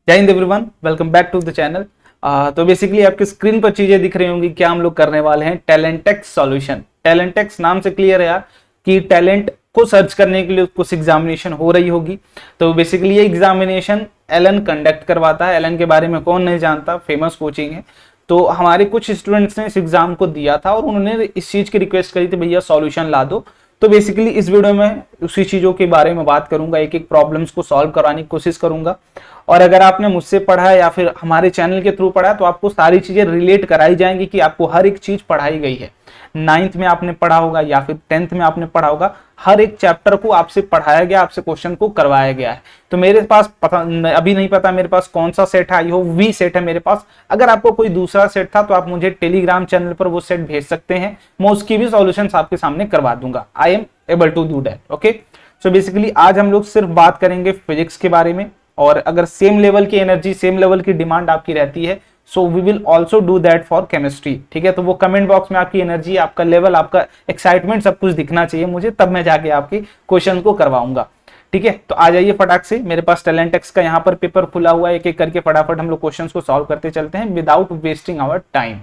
जय Hind everyone, welcome back to the channel. तो basically आपकी स्क्रीन पर चीजें दिख रही होंगी। क्या हम लोग करने वाले हैं, टैलेंटेक्स सॉल्यूशन। टैलेंटेक्स नाम से क्लियर है यार कि टैलेंट को सर्च करने के लिए कुछ एग्जामिनेशन हो रही होगी। तो बेसिकली ये एग्जामिनेशन एलन कंडक्ट करवाता है। एलन के बारे में कौन नहीं जानता, फेमस कोचिंग है। तो हमारे कुछ स्टूडेंट्स ने इस एग्जाम को दिया था और उन्होंने इस चीज की रिक्वेस्ट करी थी, भैया सॉल्यूशन ला दो। तो बेसिकली इस वीडियो में उसी चीजों के बारे में बात करूंगा, एक एक प्रॉब्लम्स को सॉल्व कराने की कोशिश करूंगा। और अगर आपने मुझसे पढ़ा है या फिर हमारे चैनल के थ्रू पढ़ा है तो आपको सारी चीजें रिलेट कराई जाएंगी कि आपको हर एक चीज पढ़ाई गई है। 9th में आपने पढ़ा होगा या फिर 10th में आपने पढ़ा होगा, हर एक चैप्टर को आपसे पढ़ाया गया, आपसे क्वेश्चन को करवाया गया है। तो मेरे पास पता अभी नहीं पता मेरे पास कौन सा सेट है, आई होप वी सेट है मेरे पास। अगर आपको कोई दूसरा सेट था तो आप मुझे टेलीग्राम चैनल पर वो सेट भेज सकते हैं, मैं उसकी भी सॉल्यूशंस आपके सामने करवा दूंगा। I am able to do that. Okay, so basically आज हम लोग सिर्फ बात करेंगे फिजिक्स के बारे में। और अगर सेम लेवल की एनर्जी, सेम लेवल की डिमांड आपकी रहती है, so we will also do that for chemistry. ठीक है, तो वो कमेंट बॉक्स में आपकी एनर्जी, आपका लेवल, आपका एक्साइटमेंट सब कुछ दिखना चाहिए मुझे, तब मैं जाके आपके क्वेश्चन को करवाऊंगा। ठीक है, तो आ जाइए फटाक से। मेरे पास टैलेंटेक्स का यहाँ पर पेपर खुला हुआ है, एक एक करके फटाफट हम लोग क्वेश्चन को सॉल्व करते चलते हैं विदाउट वेस्टिंग आवर टाइम।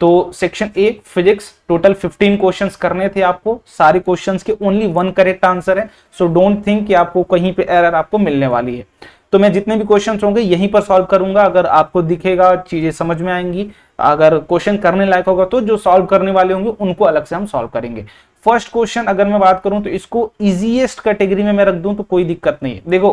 तो section A physics, total 15 questions करने थे आपको। सारे क्वेश्चंस के ओनली 1 करेक्ट आंसर है, सो डोंट थिंक कि आपको कहीं पे एरर आपको मिलने वाली है। तो मैं जितने भी क्वेश्चंस होंगे यहीं पर सॉल्व करूंगा। अगर आपको दिखेगा, चीजें समझ में आएंगी, अगर क्वेश्चन करने लायक होगा तो जो सॉल्व करने वाले होंगे उनको अलग से हम सॉल्व करेंगे। फर्स्ट क्वेश्चन अगर मैं बात करूं तो इसको इजीएस्ट कैटेगरी में मैं रख दूं तो कोई दिक्कत नहीं है। देखो,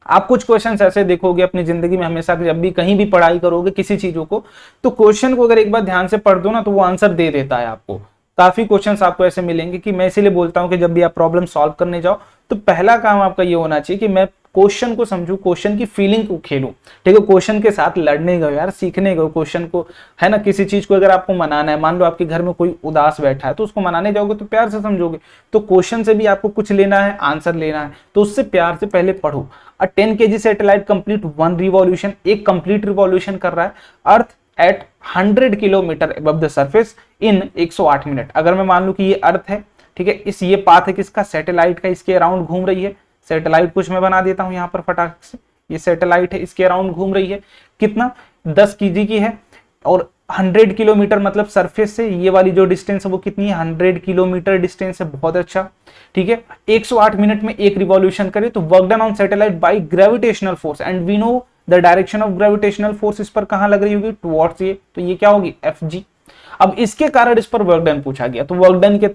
आप कुछ क्वेश्चंस ऐसे देखोगे अपनी जिंदगी में हमेशा, जब भी कहीं भी पढ़ाई करोगे किसी चीजों को, तो क्वेश्चन को अगर एक बार ध्यान से पढ़ दो ना तो वो आंसर दे देता है आपको। काफी क्वेश्चंस आपको ऐसे मिलेंगे कि मैं इसीलिए बोलता हूं कि जब भी आप प्रॉब्लम सॉल्व करने जाओ तो पहला काम आपका ये होना चाहिए कि मैं क्वेश्चन को समझूं, क्वेश्चन की फीलिंग को खेलूं। ठीक है, क्वेश्चन के साथ लड़ने गए यार, सीखने गए क्वेश्चन को, है ना। किसी चीज को अगर आपको मनाना है, मान लो आपके घर में कोई उदास बैठा है तो उसको मनाने जाओगे तो प्यार से समझोगे। तो क्वेश्चन से भी आपको कुछ लेना है, आंसर लेना है, तो उससे प्यार से पहले पढ़ो। 10 kg सैटेलाइट कंप्लीट 1 रिवॉल्यूशन, एक कंप्लीट रिवॉल्यूशन कर रहा है earth at 100 kilometre above the surface in 108 minute. अगर मैं मान लूं कि ये अर्थ है, ठीक है, इस ये पाथ है किसका, सैटेलाइट का, इसके अराउंड घूम रही है। सैटेलाइट कुछ मैं बना देता हूं यहां पर फटाक से, ये सैटेलाइट है, इसके अराउंड घूम रही है। कितना, 10 kg की है। और 100 किलोमीटर मतलब सरफेस से ये वाली जो डिस्टेंस है वो कितनी है, 100 किलोमीटर डिस्टेंस है। बहुत अच्छा, ठीक है। 108 मिनट में एक रिवॉल्यूशन करे तो work done on satellite by gravitational force and we know the direction of gravitational force इस पर कहां लग रही होगी, टुवर्ड्स ये, तो ये क्या होगी, Fg। अब इसके कारण इस पर वर्क डन पूछा गया, तो वर्क डन के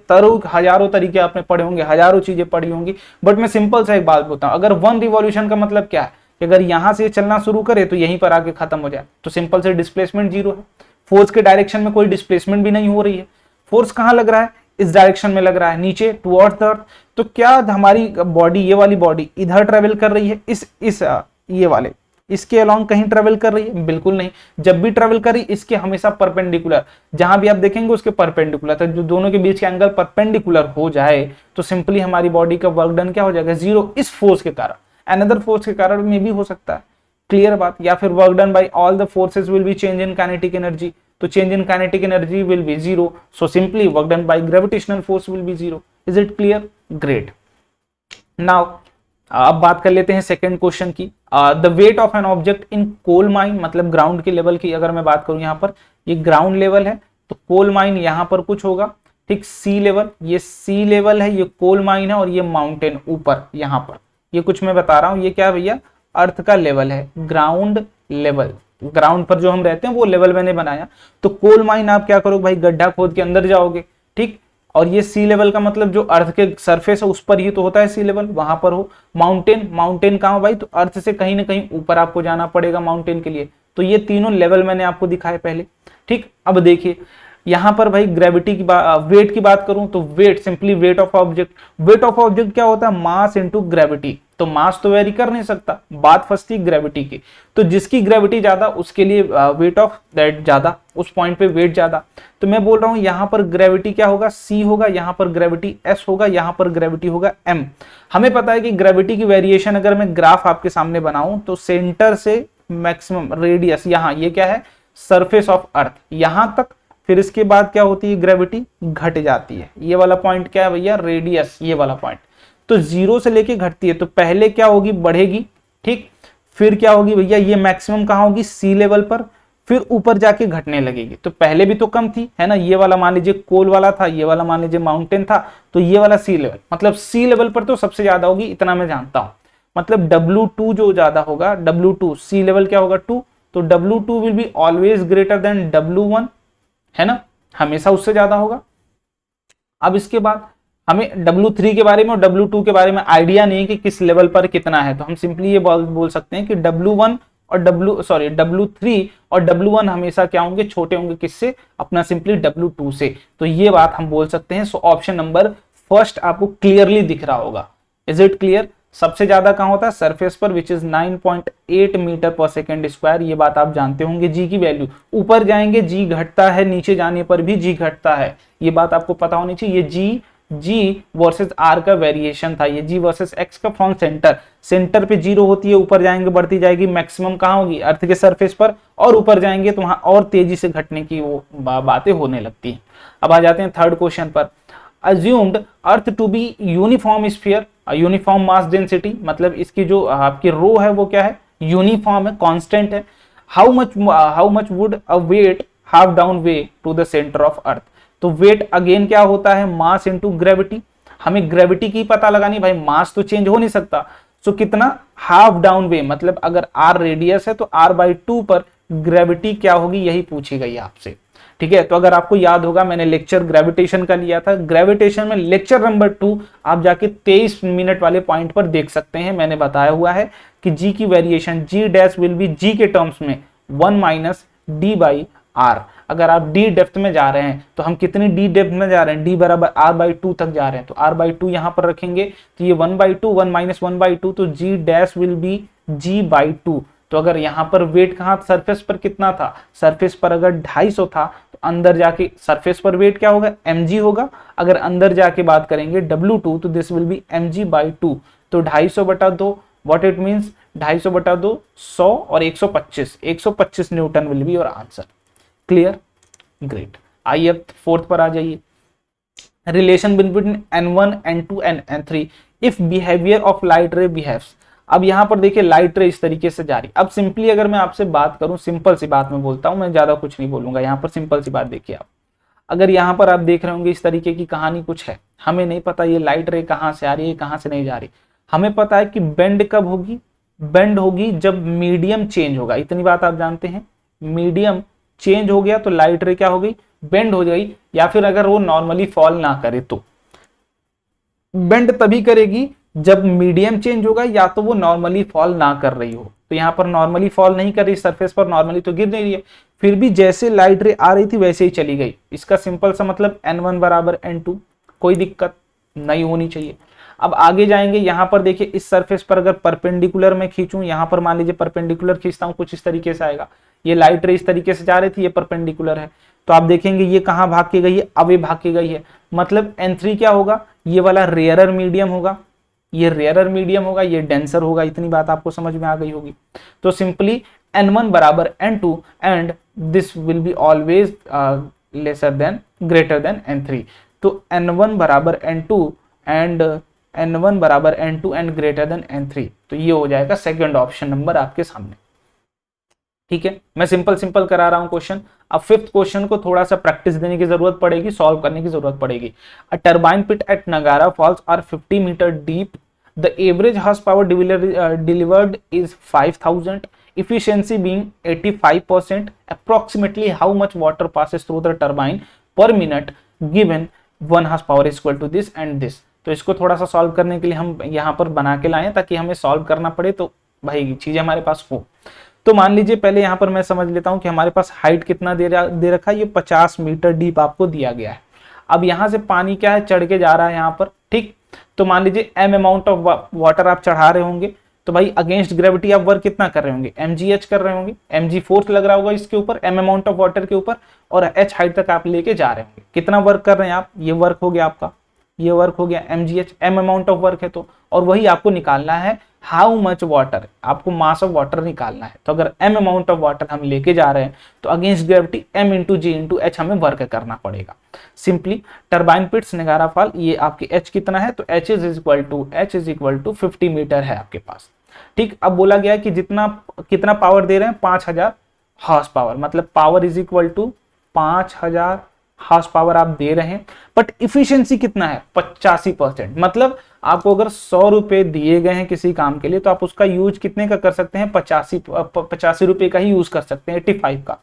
हजारों तरीके आपने पढ़े होंगे, हजारों चीजें पढ़ी होंगी, बट मैं सिंपल सा एक बात बोलता हूं, अगर 1 रिवॉल्यूशन का मतलब क्या है कि अगर यहां से चलना शुरू करे तो यहीं पर आके खत्म हो जाए, तो सिंपल से डिस्प्लेसमेंट 0 है। फोर्स के डायरेक्शन में कोई डिस्प्लेसमेंट भी नहीं हो रही है। फोर्स कहां लग रहा है, इस डायरेक्शन में लग रहा है, नीचे टुवर्ड्स द अर्थ। तो क्या हमारी बॉडी, ये वाली बॉडी इधर ट्रेवल कर रही है, इस ये वाले इसके अलोंग कहीं ट्रेवल कर रही है, बिल्कुल नहीं। जब भी ट्रेवल करी इसके हमेशा परपेंडिकुलर, जहां भी आप देखेंगे उसके परपेंडिकुलर, तो जो दोनों के बीच के एंगल परपेंडिकुलर हो जाए तो सिंपली हमारी बॉडी का वर्क डन क्या हो जाएगा, 0। इस फोर्स के कारण, अनदर फोर्स के कारण में भी हो सकता है, क्लियर बात। या फिर work done by all the forces will be change in kinetic energy, तो change in kinetic energy will be 0, so simply work done by gravitational force will be 0। Is it clear, great. Now अब बात कर लेते हैं second question की। The weight of an object in coal mine, मतलब ground के level की अगर मैं बात करूं, यहाँ पर ये ग्राउंड लेवल है तो कोल माइन यहाँ पर कुछ होगा, ठीक। सी लेवल, ये सी लेवल है, ये कोल माइन है, और ये माउंटेन ऊपर यहाँ पर, ये कुछ मैं बता रहा हूँ, ये क्या है भैया, अर्थ का लेवल है, ग्राउंड लेवल। ग्राउंड पर जो हम रहते हैं वो लेवल मैंने बनाया। तो कोल माइन आप क्या करोगे भाई, गड्ढा खोद के अंदर जाओगे, ठीक। और ये सी लेवल का मतलब जो अर्थ के सरफेस है उस पर ही तो होता है सी लेवल, वहां पर हो। माउंटेन, माउंटेन कहां हो भाई, तो अर्थ से कहीं ना कहीं ऊपर आपको जाना पड़ेगा माउंटेन के लिए। तो ये तीनों लेवल मैंने आपको दिखाए पहले, ठीक। अब देखिए यहां पर भाई ग्रेविटी की वेट की बात करूं तो weight, simply weight of object. Weight of object क्या होता है, मास इंटू ग्रेविटी। तो मास तो वेरी कर नहीं सकता, बात फंसती ग्रेविटी की। तो जिसकी ग्रेविटी ज्यादा उसके लिए वेट ऑफ दैट ज्यादा, उस पॉइंट पे वेट ज्यादा। तो मैं बोल रहा हूं यहां पर ग्रेविटी क्या होगा, सी होगा, यहां पर ग्रेविटी एस होगा, यहां पर ग्रेविटी होगा एम। हमें पता है कि ग्रेविटी की वेरिएशन अगर मैं ग्राफ आपके सामने बनाऊं तो सेंटर से मैक्सिमम रेडियस, यहां ये क्या है, सरफेस ऑफ अर्थ, यहां तक, फिर इसके बाद क्या होती है, ग्रेविटी घट जाती है। ये वाला पॉइंट क्या है भैया, रेडियस, ये वाला पॉइंट। तो 0 से लेके घटती है, तो पहले क्या होगी, बढ़ेगी, ठीक। फिर क्या होगी भैया, ये मैक्सिमम कहाँ होगी, सी लेवल पर, फिर ऊपर जाके घटने लगेगी। तो पहले भी तो कम थी, है ना, ये वाला मान लीजिए कोल वाला था, ये वाला मान लीजिए माउंटेन था, तो ये वाला सी लेवल, मतलब सी लेवल पर तो सबसे ज्यादा होगी, इतना मैं जानता हूं। मतलब W2 जो ज्यादा होगा, W2 सी लेवल क्या होगा 2, तो W2 will be always greater than W1, है ना, हमेशा उससे ज्यादा होगा। अब इसके बाद हमें W3 के बारे में और W2 के बारे में आइडिया नहीं है कि किस लेवल पर कितना है, तो हम सिंपली ये बोल सकते हैं कि W1 और W3 और W1 हमेशा क्या होंगे, छोटे होंगे, किससे, अपना सिंपली W2 से। तो ये बात हम बोल सकते हैं। सो ऑप्शन नंबर फर्स्ट आपको क्लियरली दिख रहा होगा। Is it clear? सबसे ज्यादा कहां होता है, सरफेस पर, विच इज 9.8 मीटर पर सेकेंड स्क्वायर। ये बात आप जानते होंगे। जी की वैल्यू ऊपर जाएंगे जी घटता है, नीचे जाने पर भी जी घटता है, ये बात आपको पता होनी चाहिए। ये जी वर्सेस आर का वेरिएशन था, ये जी वर्सेस एक्स का फ्रॉम सेंटर, सेंटर पे जीरो होती है, ऊपर जाएंगे बढ़ती जाएगी, मैक्सिमम कहां होगी, अर्थ के सरफेस पर, और ऊपर जाएंगे तो वहां और तेजी से घटने की वो बातें होने लगती हैं। अब आ जाते हैं थर्ड क्वेश्चन पर। Assumed earth to be uniform sphere, uniform mass density, मतलब इसकी जो आपकी रो है वो क्या है, यूनिफॉर्म है, कांस्टेंट है। How much would a weight half down way to the centre of earth. तो वेट अगेन क्या होता है, मास इनटू ग्रेविटी। हमें ग्रेविटी की पता लगानी, भाई मास तो चेंज हो नहीं सकता। सो कितना, हाफ डाउन वे, मतलब अगर आर रेडियस है तो r/2 पर ग्रेविटी क्या होगी, यही पूछी गई आपसे। ठीक है, तो अगर आपको याद होगा मैंने लेक्चर ग्रेविटेशन का लिया था, ग्रेविटेशन में लेक्चर नंबर 2 आप जाके 23 मिनट वाले पॉइंट पर देख सकते हैं। मैंने बताया हुआ है कि जी की variation G dash will be G के टर्म्स में 1 - d/r। अगर आप डी डेप्थ में जा रहे हैं तो हम कितनी डी डेप्थ में जा रहे हैं, डी बराबर r/2 तक जा रहे हैं, तो r/2 यहां पर रखेंगे तो ये 1/2, 1 - 1/2, तो जी डैश विल बी g/2। तो अगर यहां पर वेट कहां, सरफेस पर कितना था, सरफेस पर अगर 250 था तो अंदर जाके सरफेस पर वेट क्या होगा, mg होगा। अगर अंदर जाके बात करेंगे W2 तो दिस विल बी mg/2। तो 250/2 व्हाट इट मींस, 250/2 100 और 125 Newton will be your answer. Clear, great. आइए अब फोर्थ पर आ जाइए। Relation between n1, n2 and n3 if behaviour of light रे बिहेव्स। अब यहां पर देखिए लाइट रे इस तरीके से जा रही। अब सिंपली अगर मैं आपसे बात करूं, सिंपल सी बात मैं बोलता हूं, मैं ज्यादा कुछ नहीं बोलूंगा, यहां पर सिंपल सी बात देखिए आप। अगर यहां पर आप देख रहे होंगे इस तरीके की कहानी कुछ है, हमें नहीं पता ये लाइट रे कहां से आ रही है, कहां से नहीं जा रही। हमें पता है कि बेंड कब होगी, बेंड होगी जब मीडियम चेंज होगा, इतनी बात आप जानते हैं। मीडियम चेंज हो गया तो लाइट रे क्या हो गई, बेंड हो गई। या फिर अगर वो नॉर्मली फॉल ना करे तो बेंड तभी करेगी जब मीडियम चेंज होगा, या तो वो नॉर्मली फॉल ना कर रही हो। तो यहां पर नॉर्मली फॉल नहीं कर रही, सरफेस पर नॉर्मली तो गिर नहीं रही है, फिर भी जैसे लाइट रे आ रही थी वैसे ही चली गई। इसका सिंपल सा मतलब n1 बराबर n2, कोई दिक्कत नहीं होनी चाहिए। अब आगे जाएंगे, यहां पर देखिए इस सरफेस पर अगर परपेंडिकुलर में खींचूं, यहां पर मान लीजिए परपेंडिकुलर खींचता हूं, कुछ इस तरीके से आएगा। ये लाइट रे इस तरीके से जा रही थी, ये परपेंडिकुलर है, तो आप देखेंगे ये कहां भाग के गई है, अवे भाग के गई है। मतलब n3 क्या होगा, ये वाला रेयरर मीडियम होगा, ये रेयरर मीडियम होगा, ये डेंसर होगा। इतनी बात आपको समझ में आ गई होगी। तो सिंपली n1 बराबर n2 and this will be always lesser than greater than n3। तो n1 बराबर n2 एंड n1 बराबर n2 and greater than n3, तो ये हो जाएगा सेकंड ऑप्शन नंबर आपके सामने। ठीक है, मैं सिंपल करा रहा हूं क्वेश्चन। अब फिफ्थ क्वेश्चन को थोड़ा सा प्रैक्टिस देने की जरूरत पड़ेगी, सॉल्व करने की जरूरत पड़ेगी। A turbine pit at Niagara falls are 50 metre deep, the average horse power delivered is 5000, efficiency being 85%, approximately how much water passes through the turbine per minute given 1 horsepower is equal to this and this। तो इसको थोड़ा सा solve करने के लिए हम यहाँ पर बना के लाए ताकि हमें सॉल्व करना पड़े तो भाई चीजें हमारे पास हो। तो मान लीजिए पहले यहाँ पर मैं समझ लेता हूँ कि हमारे पास हाइट कितना दे रखा है, ये 50 मीटर डीप आपको दिया गया है। अब यहाँ से पानी क्या है, चढ़ के जा रहा है यहाँ पर, ठीक। तो मान लीजिए m अमाउंट ऑफ वाटर आप चढ़ा रहे होंगे, तो भाई अगेंस्ट ग्रेविटी आप वर्क कितना कर रहे होंगे, mgh कर रहे होंगे, mg फोर्स लग रहा होगा इसके ऊपर, m अमाउंट ऑफ वाटर के ऊपर, और h हाइट तक आप लेके जा रहे होंगे। कितना वर्क कर रहे हैं आप, ये वर्क हो गया आपका, ये वर्क हो गया mgh, m amount of work है तो, और वही आपको निकालना है हाउ मच वाटर, आपको मास ऑफ वाटर निकालना है। तो अगर m अमाउंट ऑफ वाटर हम लेके जा रहे हैं तो against gravity m into g into h हमें वर्क करना पड़ेगा। Simply turbine pits Niagara fall, ये आपकी h कितना है, तो h is equal to 50 metre है आपके पास। ठीक, अब बोला गया है कि जितना कितना पावर दे रहे हैं 5000 हॉर्स पावर, मतलब power is equal to 5000 horse power आप दे रहे हैं, बट इफिशियंसी कितना है 85%। मतलब आपको अगर 100 रुपए दिए गए हैं किसी काम के लिए तो आप उसका यूज कितने का कर सकते हैं, 85 रुपए का ही यूज कर सकते हैं, 85 का।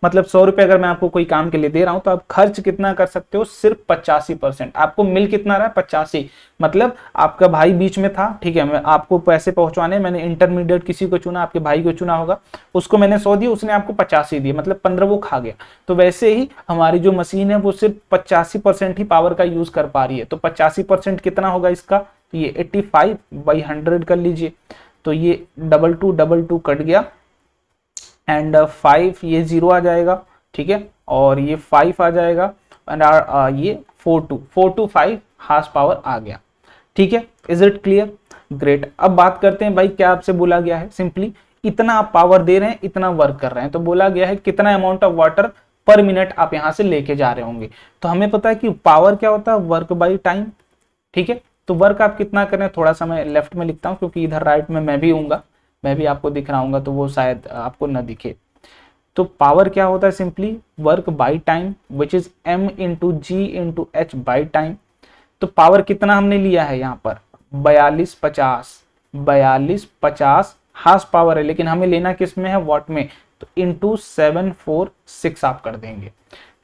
मतलब 100 रुपए अगर मैं आपको कोई काम के लिए दे रहा हूं तो आप खर्च कितना कर सकते हो, सिर्फ 85%। आपको मिल कितना रहा है 85। मतलब आपका भाई बीच में था, ठीक है, मैं आपको पैसे पहुंचवाने, मैंने इंटरमीडिएट किसी को चुना, आपके भाई को चुना होगा, उसको मैंने 100 दिए, उसने आपको 85 दिए, मतलब 15 वो खा गया। तो वैसे ही हमारी जो मशीन है वो सिर्फ 85% ही पावर का यूज कर पा रही है। तो 85% कितना होगा इसका, तो ये 85/100 कर लीजिए। तो ये 22 कट गया एंड 5 ये 0 आ जाएगा, ठीक है, और ये 5 आ जाएगा एंड ये 425 हार्स पावर आ गया। ठीक है, इज इट क्लियर? ग्रेट। अब बात करते हैं भाई क्या आपसे बोला गया है, सिंपली इतना आप पावर दे रहे हैं, इतना वर्क कर रहे हैं, तो बोला गया है कितना अमाउंट ऑफ वाटर पर मिनट आप यहां से लेके जा रहे होंगे। तो हमें पता है कि पावर क्या होता है, वर्क बाई टाइम। ठीक है, तो वर्क आप कितना करें, थोड़ा सा मैं लेफ्ट में लिखता हूं क्योंकि इधर राइट में मैं भी हूँगा, मैं भी आपको दिख रहा हूँगा तो वो शायद आपको न दिखे। तो पावर क्या होता है, simply work by time which is m into g into h by time. तो पावर कितना हमने लिया है यहाँ पर 4250 हार्स पावर है, लेकिन हमें लेना किस में है, वॉट में, तो इंटू 746 आप कर देंगे।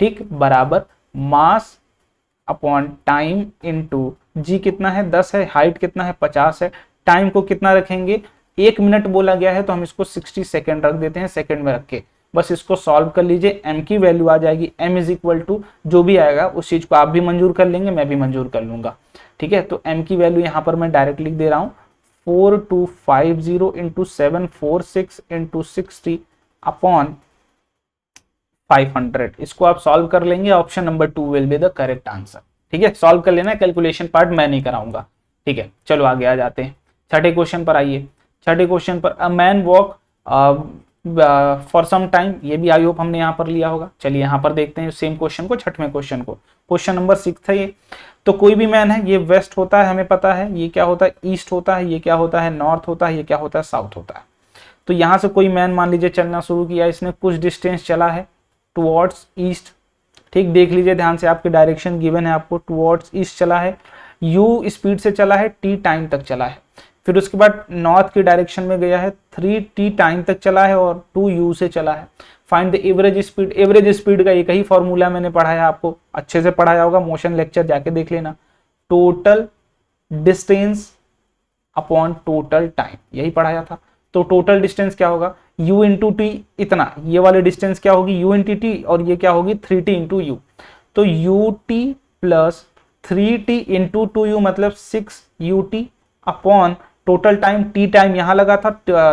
ठीक, बराबर मास अपॉन टाइम इंटू जी कितना है 10 है, हाइट कितना है 50 है, टाइम को कितना रखेंगे 1 मिनट बोला गया है तो हम इसको 60 सेकेंड रख देते हैं, सेकेंड में रख के बस इसको सॉल्व कर लीजिए। m की वैल्यू आ जाएगी m इज इक्वल टू जो भी आएगा उस चीज को आप भी मंजूर कर लेंगे, मैं भी मंजूर कर लूंगा। ठीक है, तो m की वैल्यू यहां पर मैं डायरेक्ट लिख दे रहा हूं 4250 इंटू 746 इंटू 60 अपॉन 500। इसको आप सॉल्व कर लेंगे, option number 2 will be the correct answer. ठीक है, सॉल्व कर लेना, कैलकुलेशन पार्ट मैं नहीं कराऊंगा। ठीक है, चलो आगे आ जाते हैं, छठे क्वेश्चन पर आइए। छठे क्वेश्चन पर a man walk for some time, ये भी आई होप हमने यहाँ पर लिया होगा। चलिए यहाँ पर देखते हैं सेम क्वेश्चन को, छठवें क्वेश्चन को, क्वेश्चन नंबर 6 है ये। तो कोई भी मैन है, ये वेस्ट होता है हमें पता है, ये क्या होता है ईस्ट होता है, ये क्या होता है नॉर्थ होता है, ये क्या होता है साउथ होता है। तो यहाँ से कोई मैन मान लीजिए चलना शुरू किया, इसने कुछ डिस्टेंस चला है टुवर्ड्स ईस्ट। ठीक, देख लीजिए ध्यान से, आपके डायरेक्शन गिवन है आपको, टुवर्ड्स ईस्ट चला है, u स्पीड से चला है, t टाइम तक चला है, फिर उसके बाद नॉर्थ की डायरेक्शन में गया है, 3t टाइम तक चला है और 2u से चला है। Find the average speed. Average speed का एक ही फॉर्मूला मैंने पढ़ाया, आपको अच्छे से पढ़ाया होगा, मोशन लेक्चर जाके देख लेना, total distance upon total time, यही पढ़ाया था। तो टोटल डिस्टेंस क्या होगा, u इंटू टी, इतना ये वाले डिस्टेंस क्या होगी u इंटू टी, और ये क्या होगी 3t इंटू यू। तो ut plus 3t into 2u मतलब 6ut upon total time, T time यहाँ लगा था,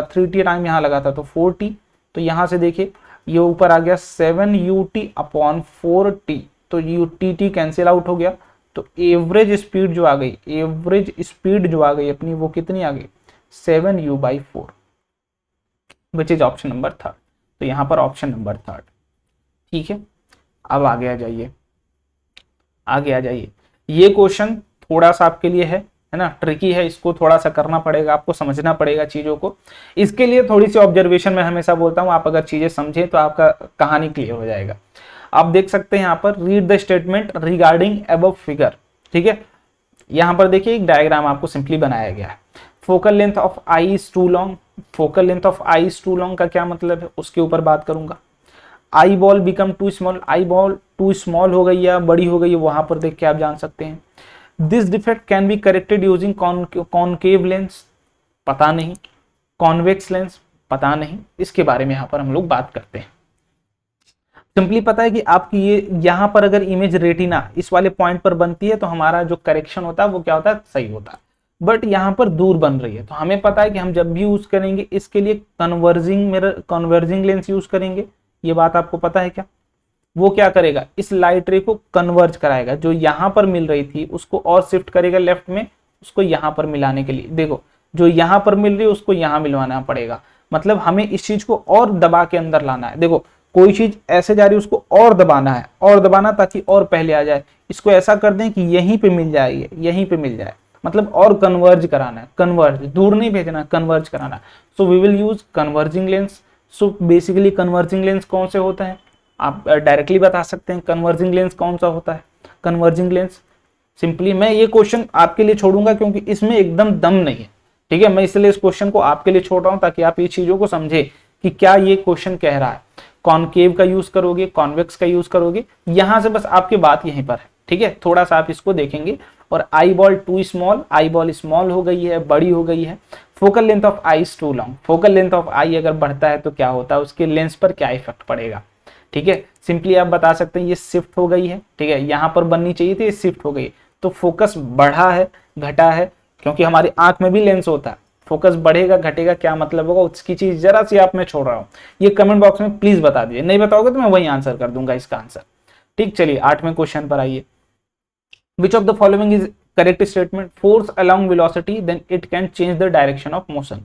3t टाइम यहाँ लगा था तो 4t। तो यहाँ से देखिए ये ऊपर आ गया 7ut अपॉन 4t, तो टी कैंसिल आउट हो गया। तो एवरेज स्पीड जो आ गई, एवरेज स्पीड जो आ गई अपनी, वो कितनी आ गई 7u/4 which is option number 3। तो यहाँ पर ऑप्शन नंबर 3। ठीक है, अब आगे आ जाइए, आगे आ जाइए। ये क्वेश्चन थोड़ा सा आपके लिए है ना, ट्रिकी है, इसको थोड़ा सा करना पड़ेगा, आपको समझना पड़ेगा चीजों को। इसके लिए थोड़ी सी ऑब्जर्वेशन मैं हमेशा बोलता हूं, आप अगर चीजें समझें तो आपका कहानी क्लियर हो जाएगा। आप देख सकते हैं यहाँ पर, read the statement regarding above figure. ठीक है, यहाँ पर देखिए एक डायग्राम आपको सिंपली बनाया गया है। Focal length of eye is too long. Focal length of eye is too long का क्या मतलब है, उसके ऊपर बात करूंगा। Eyeball become too small, eye ball too small हो गई या बड़ी हो गई है, वहां पर देख के आप जान सकते हैं। This defect can be corrected using concave lens, पता नहीं, कॉन्वेक्स लेंस, पता नहीं, इसके बारे में यहाँ पर हम लोग बात करते हैं। सिंपली पता है कि आपकी ये यहाँ पर अगर इमेज रेटिना इस वाले पॉइंट पर बनती है तो हमारा जो करेक्शन होता है वो क्या होता है, सही होता है। बट यहाँ पर दूर बन रही है, तो हमें पता है कि हम जब भी यूज करेंगे इसके लिए converging mirror, converging lens use करेंगे। ये बात आपको पता है क्या? वो क्या करेगा, इस लाइट रे को कन्वर्ज कराएगा, जो यहाँ पर मिल रही थी उसको और शिफ्ट करेगा लेफ्ट में, उसको यहाँ पर मिलाने के लिए। देखो जो यहाँ पर मिल रही है उसको यहाँ मिलवाना पड़ेगा, मतलब हमें इस चीज को और दबा के अंदर लाना है। देखो कोई चीज ऐसे जा रही है उसको और दबाना है, और दबाना ताकि और पहले आ जाए। इसको ऐसा कर दें कि यहीं पे मिल जाए, यहीं पे मिल जाए, मतलब और कन्वर्ज कराना है, कन्वर्ज, दूर नहीं भेजना, कन्वर्ज कराना। So we will use converging lens. So basically converging lens कौन से होता है, आप डायरेक्टली बता सकते हैं कन्वर्जिंग लेंस कौन सा होता है। कन्वर्जिंग लेंस सिंपली, मैं ये क्वेश्चन आपके लिए छोड़ूंगा क्योंकि इसमें एकदम दम नहीं है, ठीक है, मैं इसलिए इस क्वेश्चन को आपके लिए छोड़ रहा हूं ताकि आप ये चीजों को समझे कि क्या ये क्वेश्चन कह रहा है। कॉनकेव का यूज करोगे, कॉन्वेक्स का यूज करोगे, यहां से बस आपकी बात यहीं पर है, ठीक है, थोड़ा सा आप इसको देखेंगे। और आई बॉल टू स्मॉल, आई बॉल स्मॉल हो गई है, बड़ी हो गई है। Focal length of eye is too long, focal length of eye अगर बढ़ता है तो क्या होता है, उसके लेंस पर क्या इफेक्ट पड़ेगा, ठीक है। सिंपली आप बता सकते हैं ये शिफ्ट हो गई है, ठीक है, यहां पर बननी चाहिए थी, ये शिफ्ट हो गई, तो फोकस बढ़ा है घटा है, क्योंकि हमारी आंख में भी लेंस होता है, फोकस बढ़ेगा घटेगा क्या मतलब होगा, उसकी चीज जरा सी आप मैं छोड़ रहा हूं, ये कमेंट बॉक्स में प्लीज बता दीजिए, नहीं बताओगे तो मैं वही आंसर कर दूंगा इसका आंसर, ठीक। चलिए 8वें क्वेश्चन पर आइए। Which of the following is correct statement, force along velocity then it can change the direction of motion.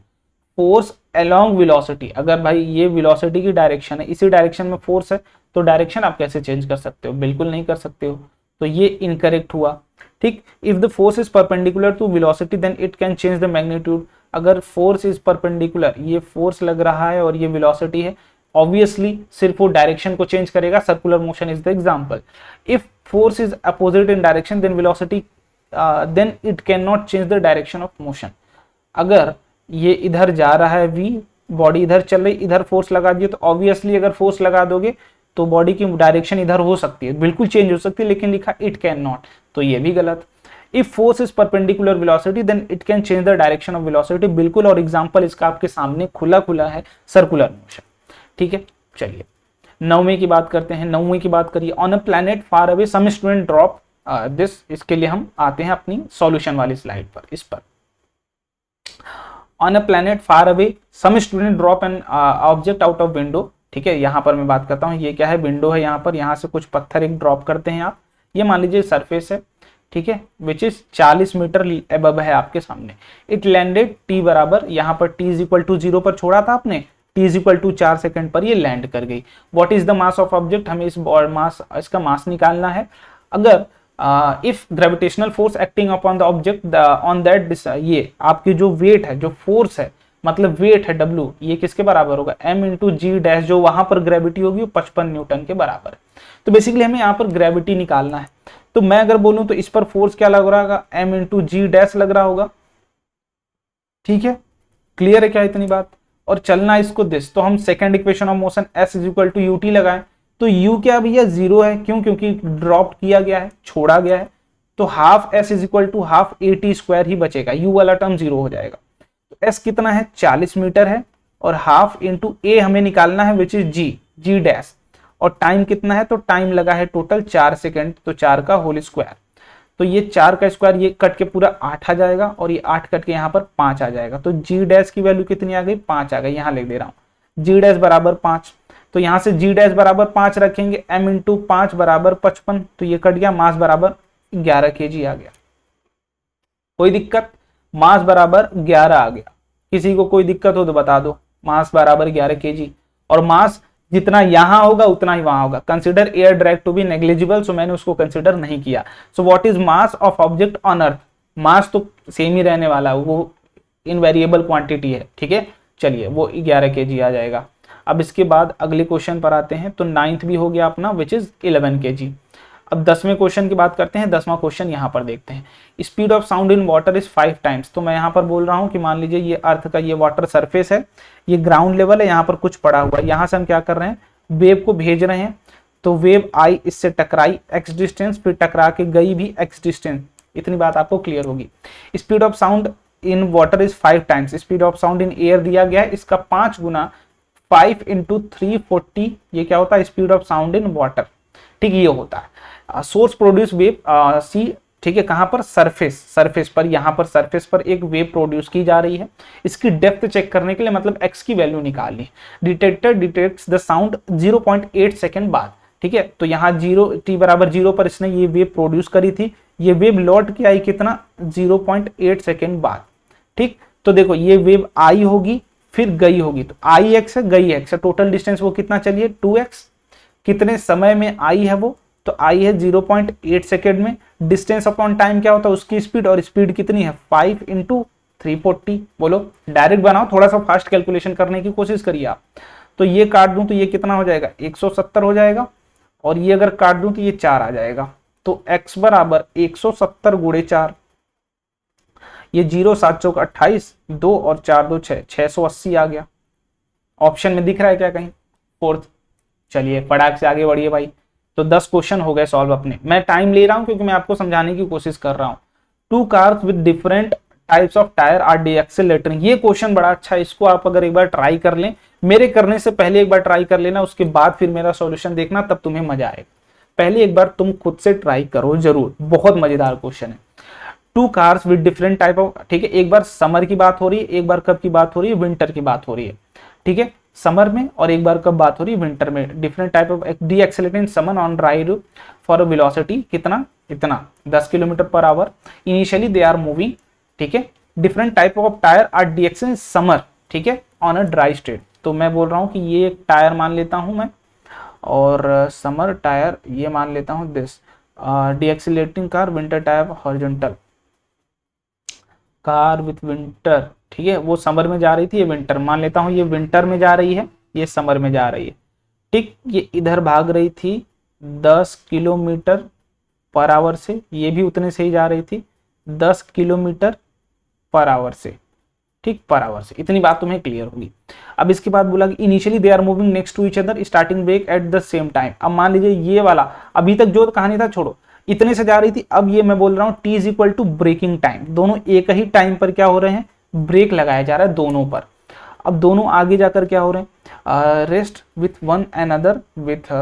Force along velocity, अगर भाई ये वेलोसिटी की डायरेक्शन है, इसी डायरेक्शन में फोर्स है, तो डायरेक्शन आप कैसे चेंज कर सकते हो, बिल्कुल नहीं कर सकते हो, तो ये इनकरेक्ट हुआ, ठीक। If the force is perpendicular to velocity then it can change the magnitude, अगर फोर्स इज परपेंडिकुलर, ये फोर्स लग रहा है और ये वेलोसिटी है, ऑब्वियसली सिर्फ वो डायरेक्शन को चेंज करेगा, circular motion is the example. If force is opposite in direction then velocity then it can not change the direction of motion, अगर ये इधर जा रहा है v, बॉडी इधर चल रही, इधर फोर्स लगा दिए, तो ऑब्वियसली अगर फोर्स लगा दोगे तो बॉडी की डायरेक्शन इधर हो सकती है, बिल्कुल चेंज हो सकती है, लेकिन लिखा इट कैन नॉट, तो ये भी गलत। If force is perpendicular velocity then it can change the direction of velocity, बिल्कुल, और एग्जांपल इसका आपके सामने खुला खुला है, सर्कुलर मोशन, ठीक है। चलिए 9वें की बात करते हैं, 9वीं की बात करिए। On a planet far away some student drop this, इसके लिए हम आते हैं अपनी सॉल्यूशन वाली स्लाइड पर, इस पर। On a planet far away some student drop an object out of window, ठीक है, यहां पर मैं बात करता हूं, ये क्या है, विंडो है, यहां पर, यहां से कुछ पत्थर एक ड्रॉप करते हैं आप, ये मान लीजिए सरफेस है, ठीक है, विच इज 40 मीटर एबव है आपके सामने। इट लैंडेड टी बराबर, यहां पर टी इज इक्वल टू 0 पर छोड़ा था आपने, t is equal to 4 second पर ये लैंड कर गई। What is the mass of object, हमें इस मास, इसका मास निकालना है। अगर if gravitational force acting upon the object on that, ये आपकी जो वेट है, जो फोर्स है, मतलब वेट है W, ये किसके बराबर होगा, m इंटू जी डैश, जो वहां पर ग्रेविटी होगी वो 55 न्यूटन के बराबर है। तो बेसिकली हमें यहाँ पर ग्रेविटी निकालना है, तो मैं अगर बोलूं तो इस पर फोर्स क्या लग रहा होगा, m इंटू जी डैश लग रहा होगा, ठीक है, क्लियर है क्या इतनी बात। और चलना इसको दिस, तो हम second equation of motion s is equal to ut लगाएं, तो u क्या भैया 0 है, क्यों, क्योंकि ड्रॉप किया गया है, छोड़ा गया है, तो half s is equal to half at square ही बचेगा, u वाला टर्म 0 हो जाएगा। तो s कितना है, 40 मीटर है, और हाफ इंटू a हमें निकालना है विच इज जी डैश, और टाइम कितना है, तो टाइम लगा है टोटल 4 सेकेंड, तो 4 का होल स्क्वायर, तो ये 4 का स्क्वायर, ये कट के पूरा 8 आ जाएगा, और ये 8 कट के यहाँ पर 5 आ जाएगा, तो जी डैश की वैल्यू कितनी आ गई, 5 आ गई, यहाँ लिख दे रहा हूँ, जी डैश बराबर 5, तो यहाँ से जी डैश बराबर 5 रखेंगे, m इंटू 5 बराबर 55, तो ये कट गया, मास बराबर 11 kg आ गया। कोई दिक्कत, मास बराबर 11 आ गया, किसी को कोई दिक्कत हो तो बता दो, मास बराबर 11 kg, और मास जितना यहां होगा उतना ही वहां होगा। Consider air drag to be negligible, so मैंने उसको कंसिडर नहीं किया। So what is mass of object on earth, mass तो सेम ही रहने वाला है, वो इनवेरिएबल क्वांटिटी है, ठीक है। चलिए वो 11 kg आ जाएगा। अब इसके बाद अगले क्वेश्चन पर आते हैं, तो 9th भी हो गया अपना, विच इज 11 kg। अब 10वें क्वेश्चन की बात करते हैं, 10वां क्वेश्चन यहाँ पर देखते हैं। Speed of sound in water is 5 times, तो मैं यहाँ पर बोल रहा हूँ कि मान लीजिए ये अर्थ का ये वाटर सरफेस है, ये ग्राउंड लेवल है, यहाँ पर कुछ पड़ा हुआ है, यहाँ से हम क्या कर रहे हैं, वेव को भेज रहे हैं, तो वेव आई इससे टकराई x डिस्टेंस, फिर टकरा के गई भी x डिस्टेंस, इतनी बात आपको क्लियर होगी। Speed of sound in water is 5 times, speed of sound in air दिया गया है, इसका 5 गुना 5 इंटू 340, ये क्या होता है, speed of sound in water, ठीक, ये होता है। सोर्स प्रोड्यूस वेव सी, ठीक है, कहां पर, सरफेस पर, यहां पर सरफेस पर एक वेव प्रोड्यूस की जा रही है, इसकी डेप्थ चेक करने के लिए, मतलब x की वैल्यू निकालनी। Detector detects the sound 0.8 second बाद, ठीक है, तो यहाँ 0 t बराबर 0 पर इसने ये वेव प्रोड्यूस करी थी, ये वेव लौट के आई कितना, 0.8 सेकंड बाद, ठीक। तो देखो ये वेव आई होगी फिर गई होगी, तो आई x है गई x है, टोटल डिस्टेंस वो कितना चलिए 2x, कितने समय में आई है वो तो आई है 0.8 सेकेंड में, डिस्टेंस अपॉन टाइम क्या होता है उसकी स्पीड, और स्पीड कितनी है 5 इंटू 340। बोलो डायरेक्ट बनाओ, थोड़ा सा फास्ट कैलकुलेशन करने की कोशिश करिए आप। तो ये काट दूं तो ये कितना हो जाएगा 170 हो जाएगा, और ये अगर काट दूं तो ये 4 आ जाएगा। तो x बराबर 170 गुणे 4, ये 0 7 चौक 28, 2 और 4 2 6, 680 आ गया। ऑप्शन में दिख रहा है क्या कहीं फोर्थ? चलिए फटाक से आगे बढ़िए भाई। तो 10 क्वेश्चन हो गए सॉल्व अपने। मैं टाइम ले रहा हूं क्योंकि मैं आपको समझाने की कोशिश कर रहा हूं। 2 cars with different types of tyre are decelerating. ये क्वेश्चन बड़ा अच्छा है, इसको आप अगर एक बार ट्राई कर लें, मेरे करने से पहले एक बार ट्राई कर लेना, उसके बाद फिर मेरा सॉल्यूशन देखना, तब तुम्हें मजा आएगा। पहले एक बार तुम खुद से ट्राई करो जरूर, बहुत मजेदार क्वेश्चन है। 2 cars with different type of, ठीक है, एक बार समर की बात हो रही है, एक बार कब की बात हो रही है, विंटर की बात हो रही है, ठीक है, समर में, और एक बार कब बात हो रही है विंटर में। डिफरेंट टाइप ऑफ डीएक्सेलेरेटिंग समन on dry road for velocity कितना, इतना 10 kilometre per hour. Initially they are moving, ठीक है, different type of tyre are decelerating summer, ठीक है, ऑन अ ड्राई स्टेट। तो मैं बोल रहा हूं कि ये एक टायर मान लेता हूं मैं, और समर टायर ये मान लेता हूं this, decelerating car winter tyre horizontal car with winter, ठीक है, वो समर में जा रही थी, ये विंटर मान लेता हूं, ये विंटर में जा रही है, ये समर में जा रही है, ठीक। ये इधर भाग रही थी 10 किलोमीटर पर आवर से, ये भी उतने से ही जा रही थी 10 किलोमीटर पर आवर से, ठीक, पर आवर से। इतनी बात तुम्हें क्लियर होगी। अब इसके बाद बोला कि initially they are moving next to each other starting brake at the same time. अब मान लीजिए ये वाला अभी तक जो कहानी था छोड़ो, इतने से जा रही थी, अब ये मैं बोल रहा हूं t is equal to braking time, दोनों एक ही टाइम पर क्या हो रहे हैं, ब्रेक लगाया जा रहा है दोनों पर। अब दोनों आगे जाकर क्या हो रहे हैं, rest with one another with,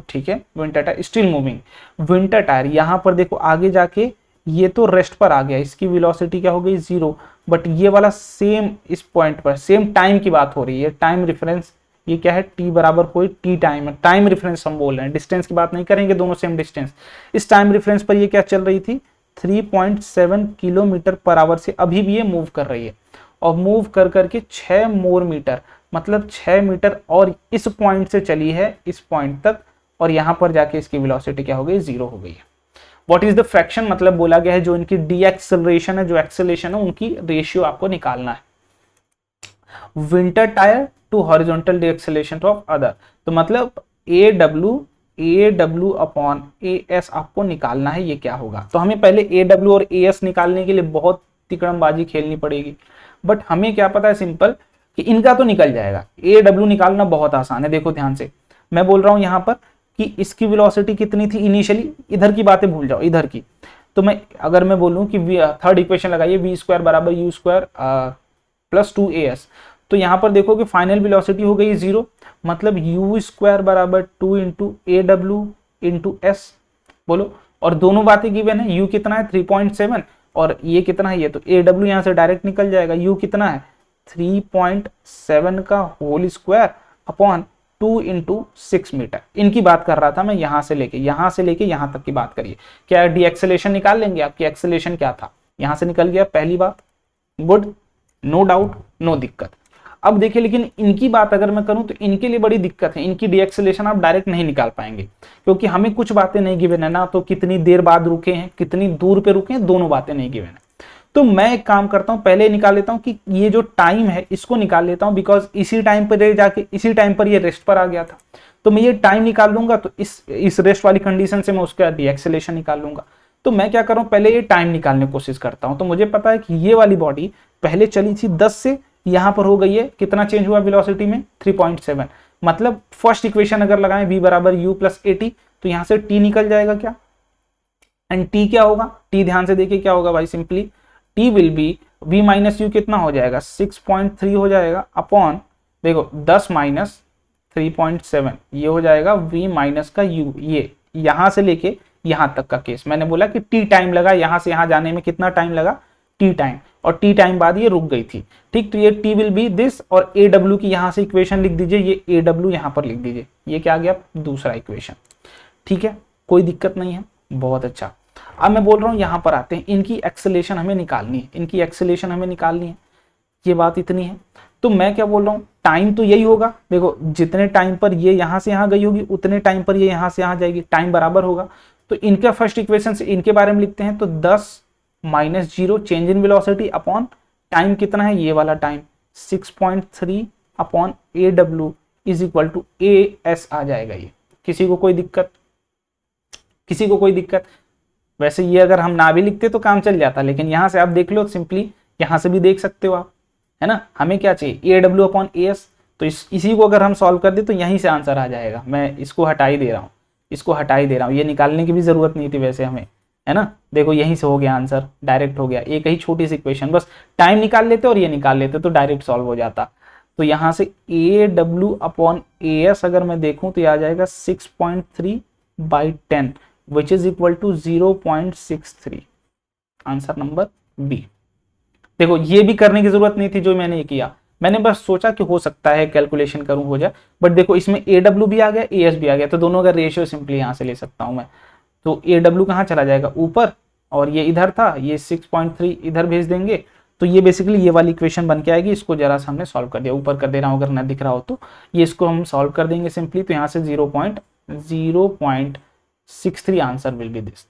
ठीक है, winter tyre still moving. Winter tyre यहाँ पर देखो आगे जाके ये तो रेस्ट पर आ गया, इसकी वेलोसिटी क्या हो गई 0, बट ये वाला सेम इस पॉइंट पर, सेम टाइम की बात हो रही है, टाइम रेफरेंस ये क्या है t बराबर कोई t टाइम है, टाइम रेफरेंस हम बोल रहे हैं, डिस्टेंस की बात नहीं करेंगे, दोनों सेम डिस्टेंस। इस टाइम रेफरेंस पर ये क्या चल रही थी 3.7 किलोमीटर पर आवर से अभी भी ये मूव कर रही है, और मूव कर करके 6 मोर मीटर, मतलब 6 मीटर और इस पॉइंट से चली है इस पॉइंट तक, और यहाँ पर जाके इसकी वेलोसिटी क्या हो गई 0 हो गई है। व्हाट इज द फ्रैक्शन, मतलब बोला गया है जो इनकी डीएक्सेलरेशन है, जो एक्सेलरेशन है, उनकी रेशियो आपको निकालना है। Winter tyre to horizontal deceleration of other, तो मतलब A W upon A S आपको निकालना है, ये क्या होगा। तो हमें पहले ए डब्ल्यू और ए एस निकालने के लिए बहुत तिकड़मबाजी खेलनी पड़ेगी, बट हमें क्या पता है सिंपल कि इनका तो निकल जाएगा। ए डब्ल्यू निकालना बहुत आसान है, देखो ध्यान से मैं बोल रहा हूं यहां पर कि इसकी वेलोसिटी कितनी थी इनिशियली, इधर की बातें भूल जाओ, इधर की। तो मैं अगर मैं बोलूं कि थर्ड इक्वेशन लगाइए v स्क्वायर बराबर u स्क्वायर प्लस 2as, तो यहाँ पर देखो कि फाइनल वेलोसिटी हो गई 0, मतलब u स्क्वायर बराबर 2 into A W into S. बोलो, और दोनों बातें गिवन है, u कितना है 3.7 और ये कितना है, ये तो ए डब्ल्यू यहाँ से डायरेक्ट निकल जाएगा, u कितना है 3.7 का whole square upon 2 into 6 metre. इनकी बात कर रहा था मैं, यहां से लेके यहां तक की बात करिए। क्या डी एक्सेलेरेशन निकाल लेंगे, आपकी एक्सेलेरेशन क्या था, यहां से निकल गया, पहली बात, गुड, नो डाउट, नो दिक्कत। अब देखिए, लेकिन इनकी बात अगर मैं करूं तो इनके लिए बड़ी दिक्कत है, इनकी डी एक्सेलेरेशन आप डायरेक्ट नहीं निकाल पाएंगे, क्योंकि हमें कुछ बातें नहीं गिवन है ना, तो कितनी देर बाद रुके हैं, कितनी दूर पे रुके हैं, दोनों बातें नहीं गिवन है। तो मैं एक काम करता हूं, पहले निकाल लेता हूं कि ये जो टाइम है इसको निकाल लेता हूं, बिकॉज इसी टाइम पर जाके इसी टाइम पर ये रेस्ट पर आ गया था, तो मैं ये टाइम निकाल लूंगा, तो इस रेस्ट वाली कंडीशन से मैं उसका डीएक्सेलेरेशन निकाल लूंगा। तो मैं क्या कर रहा हूं, पहले ये टाइम निकालने की कोशिश करता हूं। तो मुझे पता है कि ये वाली बॉडी पहले चली थी 10 से, यहां पर हो गई है, कितना चेंज हुआ वेलोसिटी में 3.7, मतलब फर्स्ट इक्वेशन अगर लगाएं v बराबर u प्लस ए टी, तो यहां से t निकल जाएगा क्या, एंड t क्या होगा, t ध्यान से देखिए क्या होगा भाई, simply t will be v minus you कितना हो जाएगा 6.3 हो जाएगा अपॉन, देखो 10 माइनस 3.7 ये हो जाएगा v माइनस का u, ये यहां से लेके यहां तक का केस। मैंने बोला कि t टाइम लगा, यहां से यहां जाने में कितना टाइम लगा t टाइम, और t टाइम बाद ये रुक गई थी, ठीक। तो ये t विल बी दिस, और a w की यहां से इक्वेशन लिख दीजिए, ये a w यहां पर लिख दीजिए, ये क्या आ गया दूसरा इक्वेशन, ठीक है, कोई दिक्कत नहीं है, बहुत अच्छा। अब मैं बोल रहा हूं यहां पर आते हैं, इनकी एक्सेलेरेशन हमें निकालनी है, इनकी एक्सेलेरेशन हमें निकालनी है, ये बात इतनी है। तो मैं क्या बोल रहा हूँ, टाइम तो यही होगा, देखो जितने टाइम पर ये यहाँ से यहाँ गई होगी उतने टाइम पर ये यहाँ से यहाँ जाएगी, टाइम बराबर होगा। तो इनका फर्स्ट इक्वेशन से इनके बारे में लिखते हैं, तो 10 minus 0 change in velocity upon time कितना है ये वाला time 6.3 upon AW is equal to AS आ जाएगा। ये किसी को कोई दिक्कत, किसी को कोई दिक्कत? वैसे ये अगर हम ना भी लिखते तो काम चल जाता, लेकिन यहाँ से आप देख लो सिंपली, यहाँ से भी देख सकते हो आप, है ना। हमें क्या चाहिए AW अपॉन AS, तो इसी को अगर हम सॉल्व कर दे तो यहीं से आंसर आ जाएगा। मैं इसको हटा ही दे रहा हूँ, इसको हटा ही दे रहा हूँ, ये निकालने की भी जरूरत नहीं थी वैसे हमें, है ना। देखो यहीं से हो गया आंसर, डायरेक्ट हो गया, एक ही छोटी सी इक्वेशन, बस टाइम निकाल लेते और ये निकाल लेते तो डायरेक्ट सॉल्व हो जाता। तो यहाँ से AW अपॉन AS अगर मैं देखूं तो ये आ जाएगा 6.3/10 which is equal to 0.63, answer number B. देखो ये भी करने की जरूरत नहीं थी जो मैंने ये किया, मैंने बस सोचा कि हो सकता है कैलकुलेशन करूं हो जाए, बट देखो इसमें AW भी आ गया AS भी आ गया, तो दोनों का रेशियो सिंपली यहाँ से ले सकता हूं मैं। तो AW कहाँ चला जाएगा ऊपर, और ये इधर था, ये 6.3 इधर भेज देंगे, तो ये बेसिकली ये वाली इक्वेशन बन के आएगी। इसको जरा सा हमने सॉल्व कर दिया, ऊपर कर दे रहा हूँ अगर ना दिख रहा हो तो, ये इसको हम सॉल्व कर देंगे सिंपली, तो यहाँ से 0.63 आंसर विल बी दिस।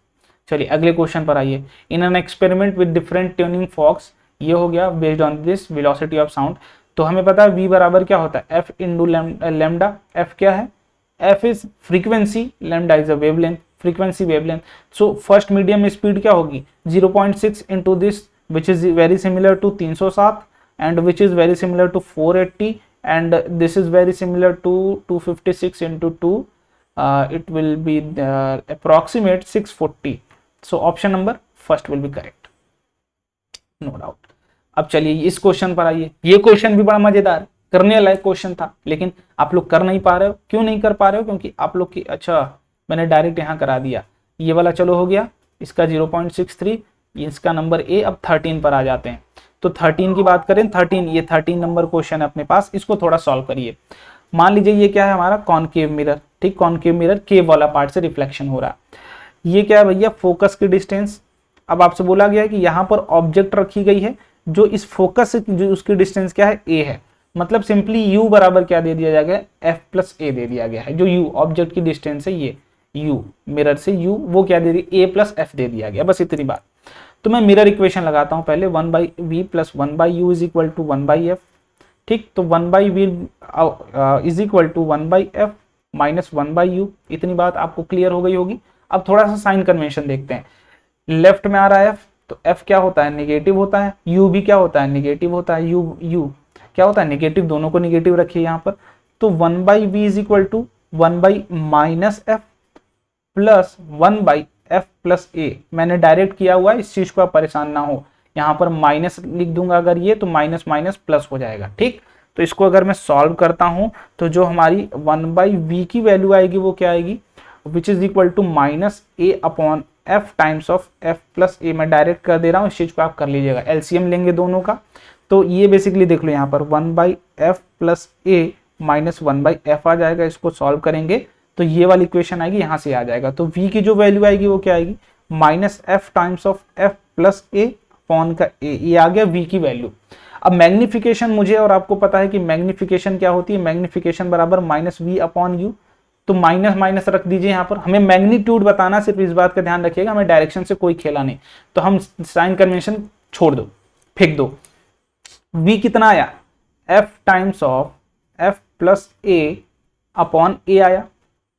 चलिए अगले क्वेश्चन पर आइए। In an experiment with different tuning forks, ये हो गया based on this velocity of sound. तो हमें पता है v बराबर क्या होता है f इंटू लैम्डा। f क्या है, f is frequency, lambda is a wavelength, frequency wavelength. So first medium speed क्या होगी 0.6 into this which is very similar to 307 and which is very similar to 480 and this is very similar to 256 into 2, it will be approximate 640. So option number first will be correct, no doubt. अब चलिए इस question पर आइए। ये question भी बड़ा मजेदार करने लायक क्वेश्चन था, लेकिन आप लोग कर नहीं पा रहे हो। क्यों नहीं कर पा रहे हो? क्योंकि आप लोग की, अच्छा मैंने डायरेक्ट यहाँ करा दिया, ये वाला चलो हो गया, इसका 0.63, इसका नंबर A। अब 13 पर आ जाते हैं। तो 13 की बात करें, 13 ये 13 नंबर क्वेश्चन है अपने पास, इसको थोड़ा सॉल्व करिए। मान लीजिए ये क्या है हमारा कॉनकेव मिरर, ठीक, कॉनकेव मिरर केव वाला पार्ट से रिफ्लेक्शन हो रहा है। ये क्या है भैया फोकस की डिस्टेंस। अब आपसे बोला गया है कि यहाँ पर ऑब्जेक्ट रखी गई है, जो इस फोकस से जो उसकी डिस्टेंस क्या है A है, मतलब सिंपली U बराबर क्या दे दिया जाएगा F प्लस A दे दिया गया है। जो U ऑब्जेक्ट की डिस्टेंस है, ये U मिरर से U, वो क्या दे दी A प्लस F दे दिया गया, बस इतनी बात। तो मैं मिरर इक्वेशन लगाता हूँ पहले, 1/V plus 1/U is equal to 1/F, ठीक। तो 1/V is equal to 1/F minus 1/U, इतनी बात आपको क्लियर हो गई होगी। अब थोड़ा सा साइन कन्वेंशन देखते हैं। लेफ्ट में आ रहा है F, तो F क्या होता है नेगेटिव होता है, U भी क्या होता है नेगेटिव होता है, U क्या होता है नेगेटिव, दोनों को नेगेटिव रखिए यहाँ पर। तो 1/V is equal to 1/-F plus 1/F plus A। मैंने डायरेक्ट किया हुआ है, इस चीज को आप परेशान ना हो, यहाँ पर माइनस लिख दूंगा अगर ये, तो माइनस माइनस प्लस हो जाएगा, ठीक। तो इसको अगर मैं सॉल्व करता हूं तो जो हमारी 1/V की वैल्यू आएगी वो क्या आएगी, which is equal to -A upon F times of F plus A। मैं डायरेक्ट कर दे रहा हूँ, इस चीज को आप कर लीजिएगा, एलसीएम लेंगे दोनों का। तो ये बेसिकली देख लो यहाँ पर 1/F plus A minus 1/F आ जाएगा। इसको सॉल्व करेंगे तो ये वाली इक्वेशन आएगी, यहाँ से आ जाएगा। तो V की जो वैल्यू आएगी वो क्या आएगी -F times of F plus A upon का A, ये आ गया V की वैल्यू। अब मैग्निफिकेशन मुझे और आपको पता है कि मैग्निफिकेशन क्या होती है, मैग्निफिकेशन बराबर -V अपॉन U। तो माइनस माइनस रख दीजिए यहाँ पर, हमें मैग्नीट्यूड बताना, सिर्फ इस बात का ध्यान रखिएगा, हमें डायरेक्शन से कोई खेला नहीं। तो हम साइन कन्वेंशन छोड़ दो, फेंक दो। V कितना आया F times of F plus A upon A आया,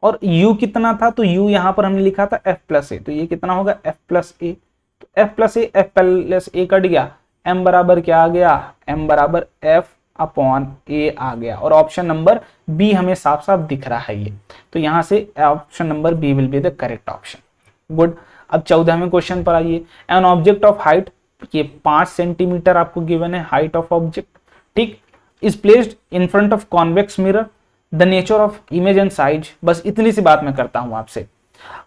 और U कितना था, तो U यहाँ पर हमने लिखा था F प्लस A, तो ये कितना होगा F प्लस A। तो F प्लस A कट गया, M बराबर क्या आ गया, M बराबर F अपॉन A आ गया, और ऑप्शन नंबर B हमें साफ साफ दिख रहा है ये। तो यहाँ से option number B will be the correct option. Good. अब 14वें क्वेश्चन पर आइए। एन ऑब्जेक्ट ऑफ हाइट, ये 5 सेंटीमीटर आपको गिवन है हाइट ऑफ ऑब्जेक्ट, ठीक, is placed in front of convex mirror, the nature of image and size. बस इतनी सी बात मैं करता हूं आपसे।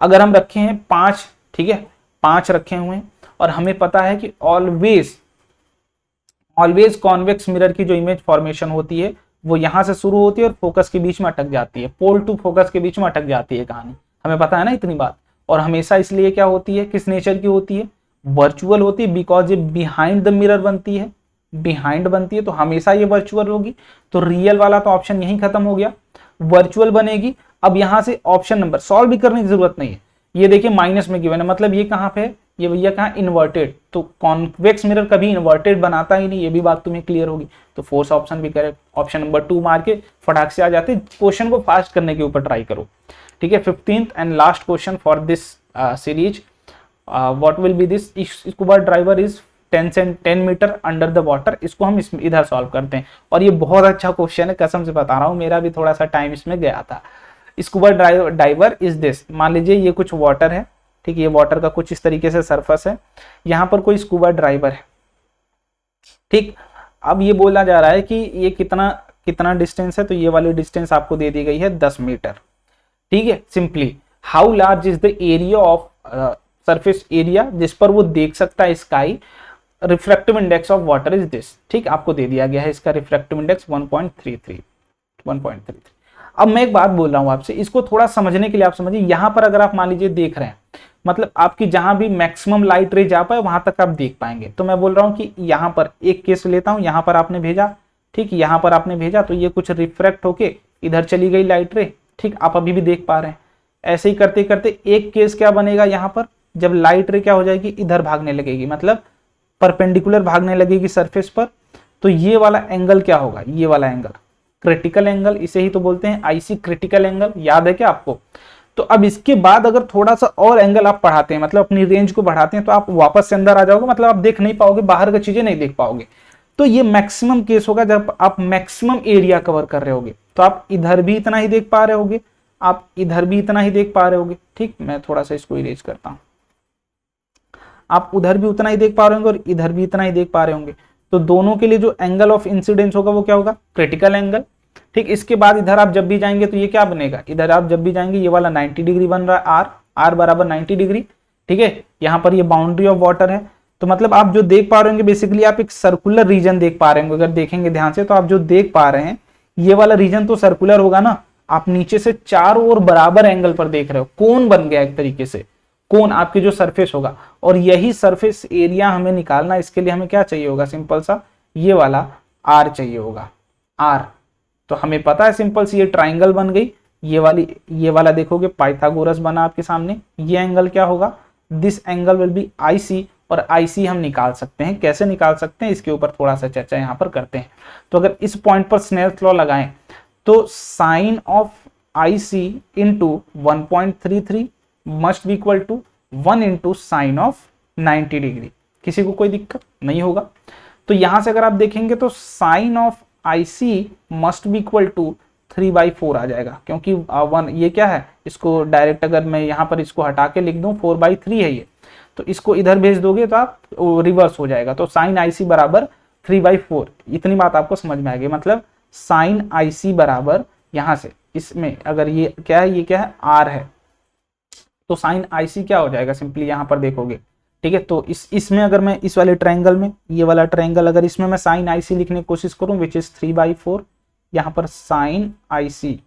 अगर हम रखे हैं 5, ठीक है, 5 रखे हुए हैं, और हमें पता है कि ऑलवेज कॉन्वेक्स मिरर की जो इमेज फॉर्मेशन होती है वो यहां से शुरू होती है और फोकस के बीच में अटक जाती है, पोल टू फोकस के बीच में अटक जाती है कहानी, हमें पता है ना इतनी बात। और हमेशा इसलिए क्या होती है, किस नेचर की होती है, वर्चुअल होती है, बिकॉज ये बिहाइंड द मिरर बनती है, बिहाइंड बनती है तो हमेशा ये वर्चुअल होगी, तो रियल वाला तो ऑप्शन यही खत्म हो गया, वर्चुअल बनेगी। अब यहां से ऑप्शन नंबर सॉल्व भी करने की जरूरत नहीं है, ये देखिए माइनस में गिवन है, मतलब ये कहां पे है, ये भैया कहां, इन्वर्टेड, तो कॉन्वेक्स मिरर कभी इन्वर्टेड बनाता ही नहीं, ये भी बात तुम्हें क्लियर होगी। तो फोर्थ ऑप्शन भी करेक्ट, ऑप्शन नंबर 2 मार के फटाक से आ जाते। क्वेश्चन को फास्ट करने के ऊपर ट्राई करो, ठीक है। 15th and last question for this series, what will be this, scuba driver is 10 metre under the water, इसको हम इधर सॉल्व करते हैं। और ये बहुत अच्छा क्वेश्चन है, कसम से बता रहा हूँ, मेरा भी थोड़ा सा टाइम इसमें गया था। स्कूबा डाइवर इज दिस, मान लीजिए ये कुछ वाटर है, ठीक है, ये वाटर का कुछ इस तरीके से सरफेस है, यहाँ पर कोई स्कूबा ड्राइवर है, ठीक। अब ये बोला जा रहा है कि ये कितना डिस्टेंस है, तो ये वाली डिस्टेंस आपको दे दी गई है 10 मीटर, ठीक है। Simply how large is the area of surface area जिस पर वो देख सकता है sky, refractive index of water is this, ठीक, आपको दे दिया गया है इसका रिफ्रैक्टिव इंडेक्स 1.33। अब मैं एक बात बोल रहा हूं आपसे, इसको थोड़ा समझने के लिए आप समझिए, यहां पर अगर आप मान लीजिए देख रहे हैं, मतलब आपकी जहां भी मैक्सिमम लाइट रे जा पाए वहां तक आप देख पाएंगे। तो मैं बोल रहा हूं कि यहां पर एक केस लेता हूं, यहां पर आपने भेजा, ठीक, यहां पर आपने भेजा तो ये कुछ रिफ्रैक्ट होके इधर चली गई लाइट रे, ठीक, आप अभी भी देख पा रहे हैं। ऐसे ही करते करते एक केस क्या बनेगा, यहां पर जब लाइट रे क्या हो जाएगी, इधर भागने लगेगी, मतलब परपेंडिकुलर भागने लगेगी सरफेस पर, तो ये वाला एंगल क्या होगा, ये वाला एंगल क्रिटिकल एंगल, इसे ही तो बोलते हैं आईसी क्रिटिकल एंगल, याद है क्या आपको। तो अब इसके बाद अगर थोड़ा सा और एंगल आप बढ़ाते हैं, मतलब अपनी रेंज को बढ़ाते हैं, तो आप वापस से अंदर आ जाओगे, मतलब आप देख नहीं पाओगे, बाहर की चीजें नहीं देख पाओगे। तो ये मैक्सिमम केस होगा जब आप मैक्सिमम एरिया कवर कर रहे होगे, तो आप इधर भी इतना ही देख पा रहे होगे, आप इधर भी इतना ही देख पा रहे होगे, ठीक। मैं थोड़ा सा इसको इरेज करता हूं, आप उधर भी उतना ही देख पा रहे होंगे और इधर भी इतना ही देख पा रहे होंगे, तो दोनों के लिए जो एंगल ऑफ इंसिडेंस होगा वो क्या होगा, क्रिटिकल एंगल, ठीक। इसके बाद इधर आप जब भी जाएंगे तो ये क्या बनेगा, इधर आप जब भी जाएंगे ये वाला 90 डिग्री बन रहा है, आर बराबर 90 डिग्री, ठीक है। यहाँ पर ये बाउंड्री ऑफ वाटर है, तो मतलब आप जो देख पा रहे होंगे बेसिकली आप एक सर्कुलर रीजन देख पा रहे होंगे, अगर देखेंगे ध्यान से तो आप जो देख पा रहे हैं ये वाला रीजन तो सर्कुलर होगा ना, आप नीचे से चारों ओर बराबर एंगल पर देख रहे हो, कोन बन गया एक तरीके से, कोन आपके जो सरफेस होगा, और यही सरफेस एरिया हमें निकालना, इसके लिए हमें क्या चाहिए होगा, सिंपल सा ये वाला आर चाहिए होगा, आर। तो हमें पता है सिंपल सी ये ट्राइंगल बन गई, ये वाला देखोगे पाइथागोरस बना आपके सामने, ये एंगल क्या होगा, this angle will be IC, और आईसी हम निकाल सकते हैं, कैसे निकाल सकते हैं इसके ऊपर थोड़ा सा चर्चा यहाँ पर करते हैं। तो अगर इस पॉइंट पर स्नेल्स लॉ लगाएं तो sine of IC into 1.33 must be equal to 1 into sine of 90 degree, किसी को कोई दिक्कत नहीं होगा। तो यहां से अगर आप देखेंगे तो sine of IC must be equal to 3/4 आ जाएगा, क्योंकि 1 ये क्या है, इसको डायरेक्ट अगर मैं यहाँ पर इसको हटा के लिख दूं 4/3 है ये, तो इसको इधर भेज दोगे तो आप रिवर्स हो जाएगा, तो साइन आईसी बराबर 3/4, इतनी बात आपको समझ में आ गई। मतलब साइन आईसी बराबर यहां से इसमें अगर ये क्या है, ये क्या है, आर है, तो साइन आईसी क्या हो जाएगा, सिंपली यहां पर देखोगे, ठीक है। तो इसमें अगर मैं इस वाले ट्रायंगल में, ये वाला ट्रायंगल अगर इसमें मैं साइन आईसी लिखने की कोशिश करूं विच इज 3/4, यहाँ पर साइन आईसी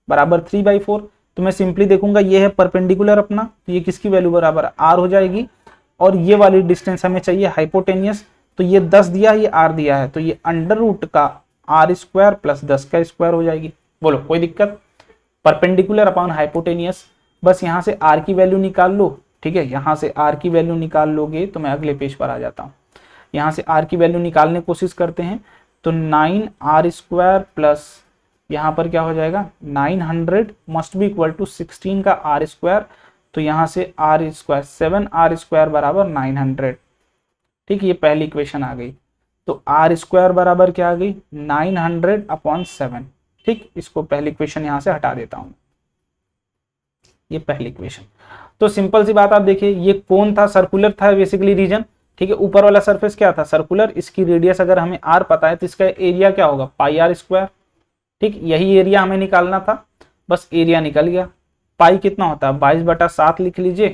बराबर 3/4, तो मैं सिंपली देखूंगा ये है परपेंडिकुलर अपना, तो ये किसकी वैल्यू बराबर आर हो जाएगी, और ये वाली डिस्टेंस हमें चाहिए हाइपोटेनियस, तो ये 10 दिया है, ये आर दिया है, तो ये अंडर रूट का r² प्लस 10 का स्क्वायर हो जाएगी। बोलो कोई दिक्कत, परपेंडिकुलर अपॉन हाइपोटेनियस, बस यहाँ से r की वैल्यू निकाल लो, ठीक है। यहाँ से r की वैल्यू निकाल लोगे तो मैं अगले पेज पर आ जाता हूँ, यहाँ से r की वैल्यू निकालने की कोशिश करते हैं, तो 9r² प्लस यहाँ पर क्या हो जाएगा 900 मस्ट बी इक्वल टू 16 का r², तो यहाँ से r² 7r² बराबर 900, ठीक, ये पहली इक्वेशन आ गई। तो r² बराबर क्या आ गई 900/7, ठीक, इसको पहली इक्वेशन यहाँ से हटा देता हूँ, ये पहली इक्वेशन। तो सिंपल सी बात आप देखिए, ये कौन था, सर्कुलर था बेसिकली रीजन, ठीक है। ऊपर वाला सरफेस क्या था, सर्कुलर, इसकी रेडियस अगर हमें r पता है तो इसका एरिया क्या होगा πr², ठीक, यही एरिया हमें निकालना था, बस एरिया निकल गया। पाई कितना होता है 22/7 लिख लीजिए,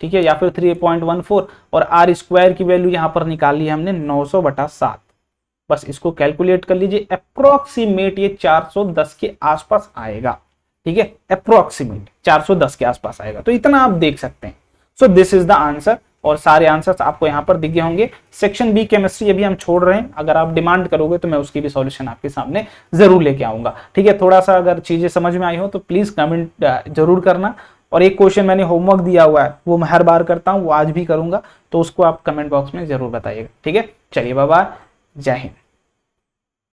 ठीक है, या फिर 3.14, और r² की वैल्यू यहाँ पर निकाल ली हमने 900/7, बस इसको कैलकुलेट कर लीजिए, अप्रोक्सीमेट ये 410 के आसपास आएगा, ठीक है, अप्रोक्सीमेट 410 के आसपास आएगा, तो इतना आप देख सकते हैं। So this is the answer, और सारे आंसर्स आपको यहाँ पर दिख गए होंगे। सेक्शन बी केमिस्ट्री अभी हम छोड़ रहे हैं, अगर आप डिमांड करोगे तो मैं उसकी भी सॉल्यूशन आपके सामने जरूर लेके आऊंगा। ठीक है, थोड़ा सा अगर चीजें समझ में आई हो तो प्लीज कमेंट जरूर करना। और एक क्वेश्चन मैंने होमवर्क दिया हुआ है, वो मैं हर बार करता हूँ, वो आज भी करूंगा, तो उसको आप कमेंट बॉक्स में जरूर बताइएगा। ठीक है, चलिए बाय बाय, जय हिंद।